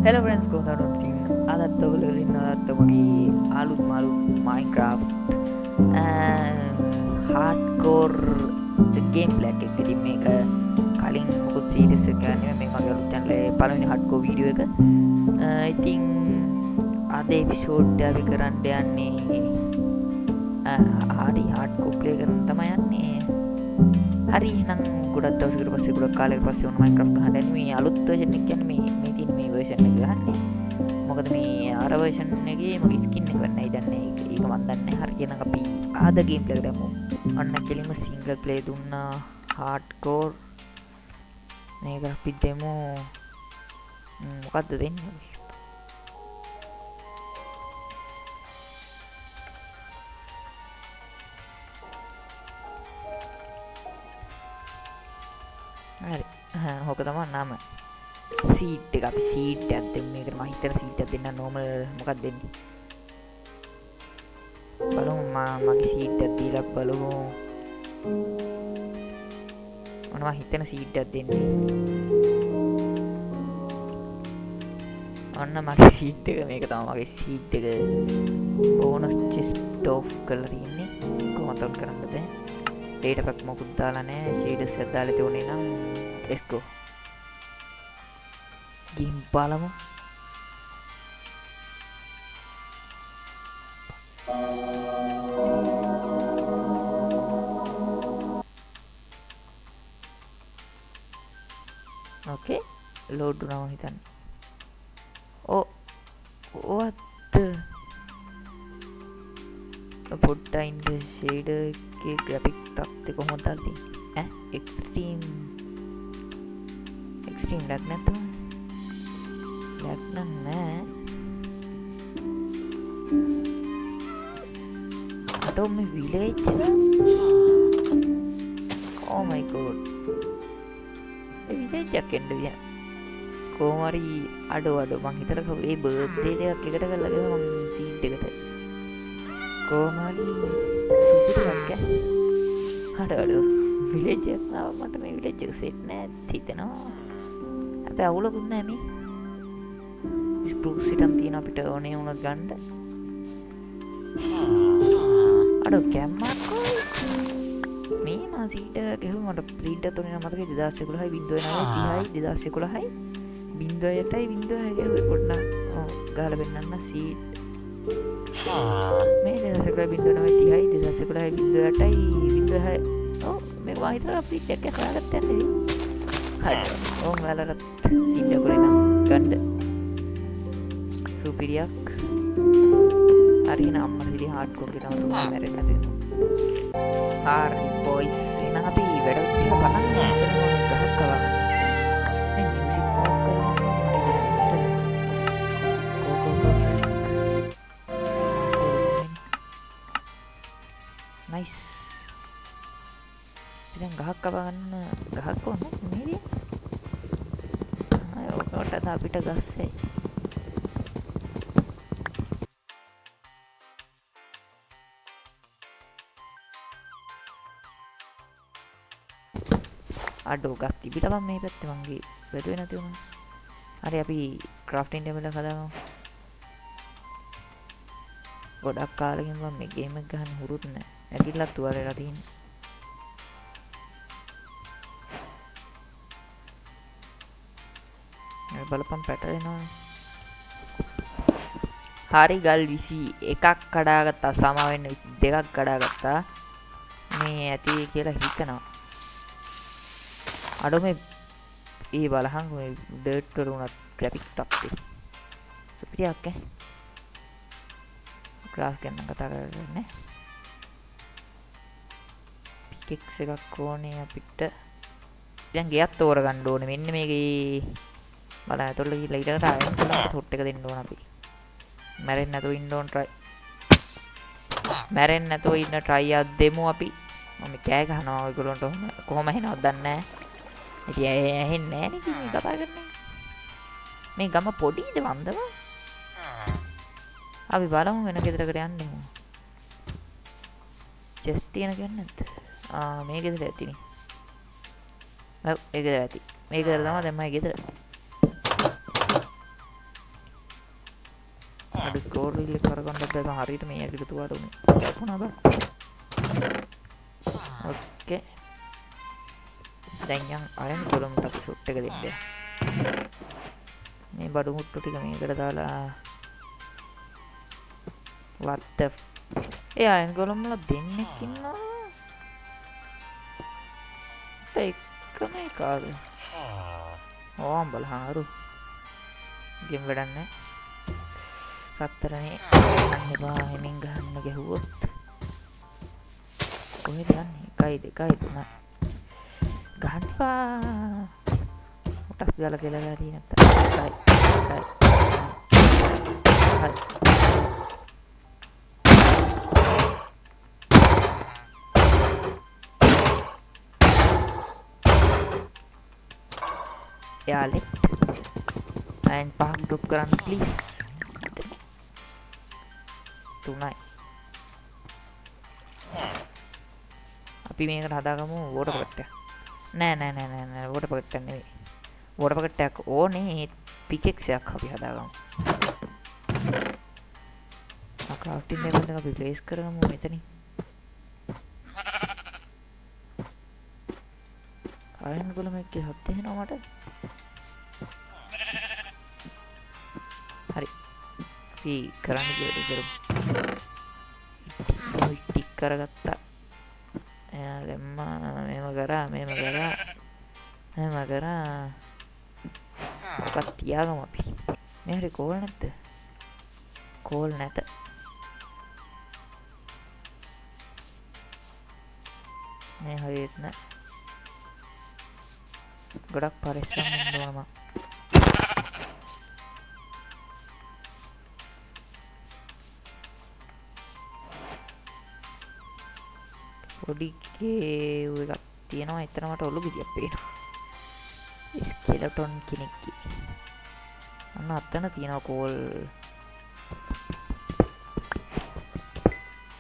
Hello friends, කොහොමද ඉතින් අදත් ඔයගොල්ලෝ ඉන්නවත් මගේ අලුත් Minecraft hardcore gameplay එකක්. ඉතින් මේක කලින් මොකද සීරීස් එකක් නෙමෙයි මේ මගේ අලුත් channel එකේ පළවෙනි hardcore වීඩියෝ එක. ඉතින් අද එපිසෝඩ් එක අපි කරන්න යන්නේ හරි hardcore play කරන්න තමයි යන්නේ. හරි එහෙනම් ගොඩක් දවසකට පස්සේ ගොඩක් කාලයකට පස්සේ ඔන්න Minecraft ගහන්න යන්නේ. මේ අලුත් version එක කියන්නේ මේ තියෙන මේ version එක ගහන්නේ. මොකද මේ අර version එකේ මගේ skin එක වෙන්නයි දන්නේ. ඒක මන් දන්නේ. හරි එහෙනම් අපි ආද gameplay එකට යමු. අන්න කෙලින්ම single play දුන්නා hardcore. මේක අපි demo මොකද්ද දෙන්නේ? හරි හොක තමයි නම සීට් එක අපි සීට් එකක් දෙමු මේකට මම හිතන සීට් එකක් දෙන්න normal මොකක්ද දෙන්නේ බලමු මගේ සීට් එකක් දීලා බලමු මොනවා මම හිතන සීට් එකක් දෙන්නේ ඔන්න මගේ සීට් එක මේක තමයි මගේ සීට් එක බෝනස් චෙස්ට් ඔෆ් කරලා තියෙන්නේ කොහොමද ඔන් කරන්න බෑ data pack මොකුත් දාලා නැහැ shaders එකක් දාලා තියුනේ නම් let's go game බලමු okay load වුණා හිතන්න oh what the put in the shader के ग्राफिक तत्ते කොහොමද දාන්නේ extreme lag නැතුව lag නෑ අතෝ මේ village oh my god මේ village එකක් එන්න විය කොහොම හරි අඩෝ මං හිතලා ඒ බර්ත්ඩේ එකක් එකට කරලා ගියා මං සීඩ් එකට කොහොම හරි සුපිරියක් අඩෝ village එක මට මේ village එක සෙට් නෑ හිතෙනවා හැබැයි අවුලකුත් නෑ මේ ස්පෘක්ස් හිටන් තියෙන අපිට ඕනේ වුණොත් ගන්න අඩෝ කැම්මක්කෝ මේ මා සීඩ් එක ගෙහුව මට ප්‍රීඩ් එක තුනේ මතකයි 2011 09 30 2011 08 ගෙහුවේ පොඩ්ඩක් ගහලා පෙන්නන්න සීඩ් මේ 2011 09 30 2011 08 ඔව් මේ මා හිතලා ප්‍රීඩ් එක හොයාගත්ත යන්නේ හරි ඕම් වලට සීඩ් එක කරේ නම් ගන්න සුපිරියක් හරි නම් අම්මට ඉතින් හાર્ඩ්කෝර් කියලා තමයි මැරෙන්න තියෙනවා හරි බොයිස් එහෙනම් අපි වැඩ ටික බලන්න ගහක් කවන්න මේ මියුසික් ඕෆ් කරලා නයිස් ඉතින් ගහක් කවන්න ගහක් ඕන නේද අය ඔකට අපිට ගස්සේ අඩෝ ගස් තිබිලා මම මේ පැත්තේ මංගේ වැදුවේ නැති වුණා. හරි අපි ක්‍රාෆ්ටින් ටේබල් එක හදාගමු. ගොඩක් කාලෙකින් මම මේ ගේම් එක ගහන්න හුරුත් නැහැ. ඇගිල්ලත් තුවාල වෙලා තියෙන්නේ. මේ බලපන් පැටලෙනවා. හරි ගල් 21ක් කඩාගත්තා. සම වෙන්න 22ක් කඩාගත්තා. මේ ඇති කියලා හිතනවා. අඩෝ මේ ඒ බලහන් මේ ඩර්ට් වල උනත් ග්‍රැෆික් තත්ත්වය සුපිරියක් ග්‍රාස් ගැන කතා කරන්නේ පිකෙක්ස් එකක් ඕනේ අපිට දැන් ගෙයක් තෝරගන්න ඕනේ මෙන්න මේකේ බලන්න එතකොට ගිහලා ඊටකට ආයෙත් තොට් එක දෙන්න ඕන අපි මැරෙන්න නැතුව ඉන්න ඕන මැරෙන්න නැතුව ඉන්න try එකක් දෙමු අපි මම කෑ ගහනවා ඔයගොල්ලන්ට කොහොම හෙනවද දන්නේ නැහැ ඉතින් ඇහෙන්නේ නැහැ නේ මේ කතා කරන්නේ මේ ගම පොඩිද වන්දම අපි බලමු වෙන ගෙදරකට යන්නේ චෙස් තියෙන කියන්නේ නැද්ද මේ ගෙදර ඇතිනේ ඔව් ඒ ගෙදර ඇති මේ ගෙදර තමයි දැන් මගේ ගෙදර අඩු ස්ක්‍රෝල් වීල් එක කරගන්නත් බෑ මම හරියට මේ ඇගිට තුවාට උනේ කැපුණා බා ඕකේ දැන් යන් අයන් ගොලමට අපි ෂොට් එක දෙන්න මේ බඩු මුට්ටු ටික මේකට දාලා what the ඒ අයන් ගොලම්ලා දෙන්නෙක් ඉන්නවා එකම එකාද ඕම් බලහාරු ගෙම් වැඩක් නැහැ රත්තරනේ අන්න බා හිමින් ගහන්න ගැහුවොත් කොහෙද යන්නේ 1 2 3 ගහන්නපා උටස් දාලා කියලා හරි නැත්නම් 1 yeah left and park drop කරන්න please 3යි අපි මේකට හදාගමු වෝටර් බකට් එක නෑ වෝටර් බකට් එක නෙවෙයි වෝටර් බකට් එකක් ඕනේ පිකෙක්ස් එකක් අපි හදාගමු ක්‍රාෆ්ටින් ලෙවල් එක අපි ප්ලේස් කරගමු මෙතනින් අයන් ගොලම එක්ක හත් වෙනවා මට හරි අපි කරන්න කියලා කරමු ටික් කරගත්තා දැම්මා මේව කරා මොකක් තියාගමු අපි මේ හරි කෝල් නැද්ද කෝල් නැත මේ හරියට නෑ ගොඩක් පරිස්සම් වෙන්න ඕන මම පොඩි කේව් එකක් තියෙනවා එතන මට ඔලු ගෙඩියක් පේනවා ස්කෙලටොන් කෙනෙක්ගේ අන්න අතන තියෙනවා කෝල්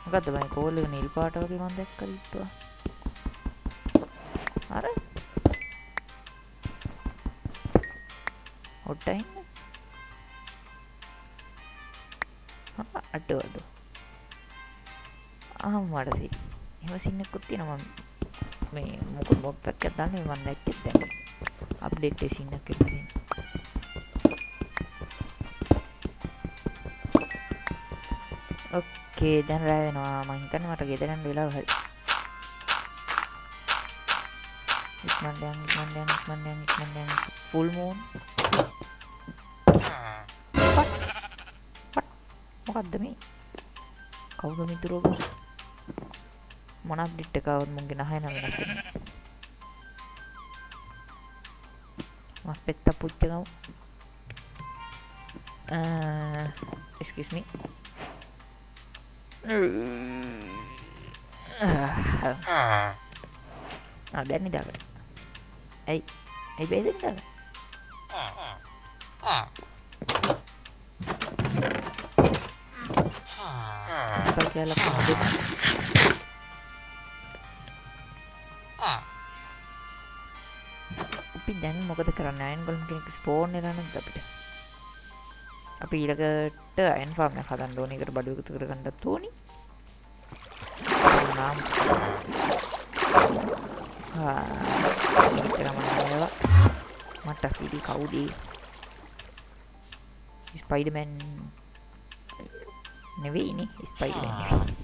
මොකද්ද බයි කෝල් එක නිල් පාට වගේ මම දැක්කා ඉත්තා අර ඔට්ටයින් අඩ මටදී එහෙම සින් එකකුත් තියෙනවා මේ මොකද මොඩ් පැක් එකක් දාන්නේ මම දැක්කේ දැන් අප්ඩේට් එකේ සින් එකක් එන්න ඕකේ දැන් රෑ වෙනවා මම හිතන්නේ මට ගෙදර යන්න වෙලාව හරි ඉක්මන් දැන් ෆුල් මූන් මොකද්ද මේ කවුද මිතුරෝ මොන අප්ඩේට් එකක් આવුත් මුන්ගේ නැහැ නම වෙනස් වෙනවා මස් පෙත්ත පුච්චගමු excuse me දැන් නිදාගන්න ඇයි බේද නිදාගන්න කියලා කොහොමද අපි දැන් මොකද කරන්නේ අයන් ගොල්ම් කෙනෙක් ස්පෝන් වෙලා නැද්ද අපිට අපි ඊළඟට අයන් ෆාම් එක හදන්න ඕනේ ඒකට බඩු එකතු කරගන්නත් ඕනේ නම් මට සිටි කවුද ස්පයිඩර්මෑන් නෙවෙයිනේ ස්පයිඩර්මෑන්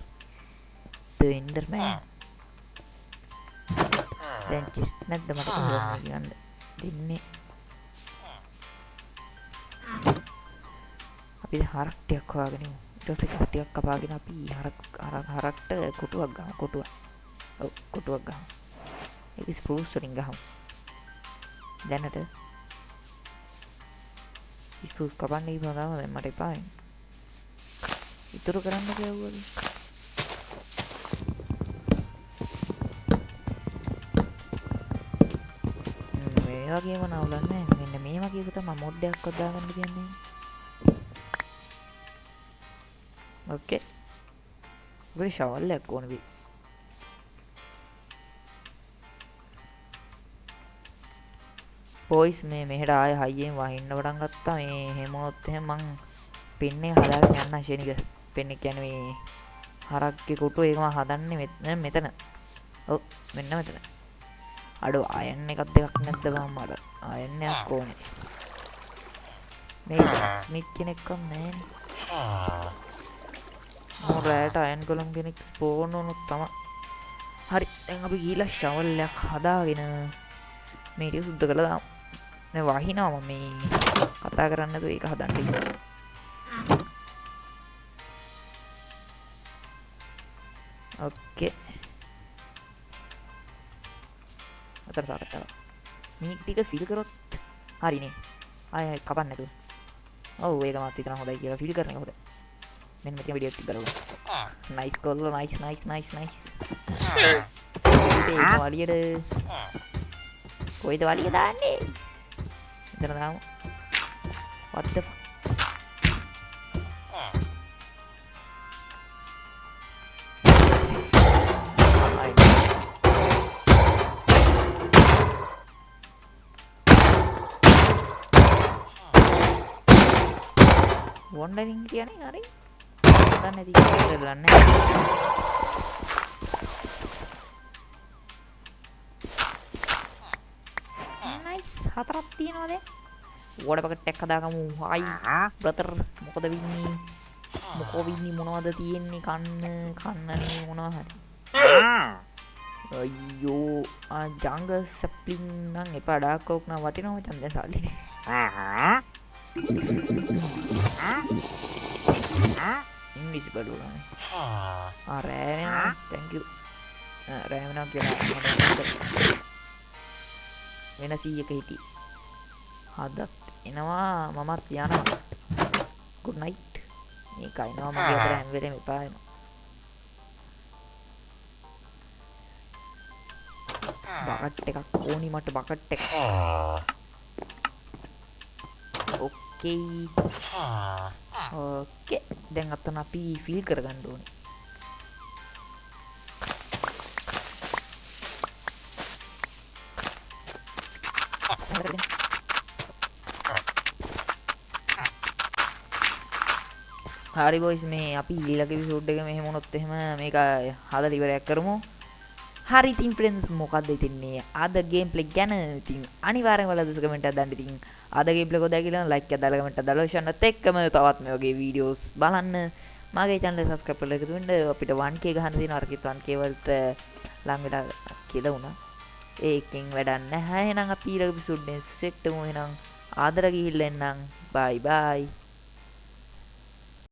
නෙවෙයි එන්ඩර්මෑන් දැන් චෙස්ට් නැද්ද මට කොහොමද කියන්න දෙන්නේ අපි හරක් ටිකක් හොයාගෙන ඉමු ඊට පස්සේ කට්ටියක් කපාගෙන අපි හරක්ට කොටුවක් ගමු කොටුවක් ගමු ඒක ස්ප්‍රූස් වලින් ගහමු දැනට ස්ප්‍රූස් කපන්න ඉබම ගම දැන් මට එපා වෙන්නේ ඉතුරු කරන්න කියවුවද මේ වගේම නවුලක් නැහැ මෙන්න මේ වගේ එක තමයි මොඩ් එකක් හදාගන්න කියන්නේ ඕකේ ඔය ෂවල් එකක් ඕන වෙයි බොයිස් මේ මෙහෙට ආයෙ හයියෙන් වහින්න පටන් ගත්තා මේ හැමෝත් එහෙම මං පෙන්නේ හදාගෙන යන්න ෂෙනික. පෙන්නේ කියන්නේ මේ හරක්ගේ කොටු ඒක මම හදන්නේ මෙතන. ඔව් මෙන්න මෙතන. අඩෝ අයන් එකක් දෙකක් නැද්ද බං මට? අයන් එකක් ඕනේ. මේ ස්මිත් කෙනෙක් නැහැ. මොරෑට අයන් කොලම් කෙනෙක් ස්පෝන් වුණොත් තමයි. හරි දැන් අපි ගිහලා ෂවල් එකක් හදාගෙන මේ ටික සුද්ධ කරලා දාමු. දැන් වහිනවා මම මේ කතා කරන්නේ නැතුව ඒක හදන්න ඉන්නේ. ඕකේ. අතර සාකච්ඡාව. මේ ටික ෆිල් කරොත් හරිනේ. ආයෙ කපන්න නැතුව. ඔව් ඒක මාත් හිතන හොඳයි කියලා ෆිල් කරන එක හොඳයි. මෙන්න මෙතන වීඩියෝ එකක් බලන්න. නයිස් කොල්ලෝ නයිස්. ඒක වලියට කොයිද වලිය දාන්නේ? එතන දාමු. what the fuck? wandering කියන්නේ හරි ගන්න නැති කියලා ගන්න නයිස් හතරක් තියනවා දැන් වෝඩ පකට් එකක් හදාගමු හයි බ්‍රදර් මොකද වෙන්නේ මොනවද තියෙන්නේ කන්නනේ මොනවා හරි අයියෝ ජංගල් සප්ලින් නම් එපා ඩාක් ඕක් නම් වටිනවා මචං දැන් සල්ලි නෑ invisible ulang. Rem, thank you. Rem nak kira වෙන 100ක හිටි. හදත් එනවා මමත් යනවා. good night. මේකයි නෝ මගේ අතර හැම වෙලේම එපා වෙනවා. බකට් එකක් ඕනි මට බකට් එකක්. ඕකේ දැන් අතන අපි ෆිල් කරගන්න ඕනේ. හරි බොයිස් මේ අපි ඊළඟ එපිසෝඩ් එක මෙහෙම වුණොත් එහෙම මේක හදලා ඉවරයක් කරමු. හරි ඉතින් ෆ්‍රෙන්ඩ්ස් මොකක්ද ඉතින්නේ අද ගේම් ප්ලේ ගැන ඉතින් අනිවාර්යෙන්ම ඔයාලා කමෙන්ට් එකක් දාන්න. ඉතින් අද ගේම් ප්ලේ කොහොමද කියලා ලයික් එකක් දාලා කමෙන්ට් එකක් දාලා ෂන්නත් එක්කම තවත් මේ වගේ වීඩියෝස් බලන්න. මගේ channel එක subscribe කරලා එකතු වෙන්න. අපිට 1k ගහන්න තියෙනවා. අරකිට 1k වලට ලං වෙලා කියලා වුණා. ඒකෙන් වැඩක් නැහැ. එහෙනම් අපි ඊළඟ එපිසෝඩ් එකෙන් සෙට් වෙමු. එහෙනම් ආදර ගිහිල්ලා එන්නම්. bye bye.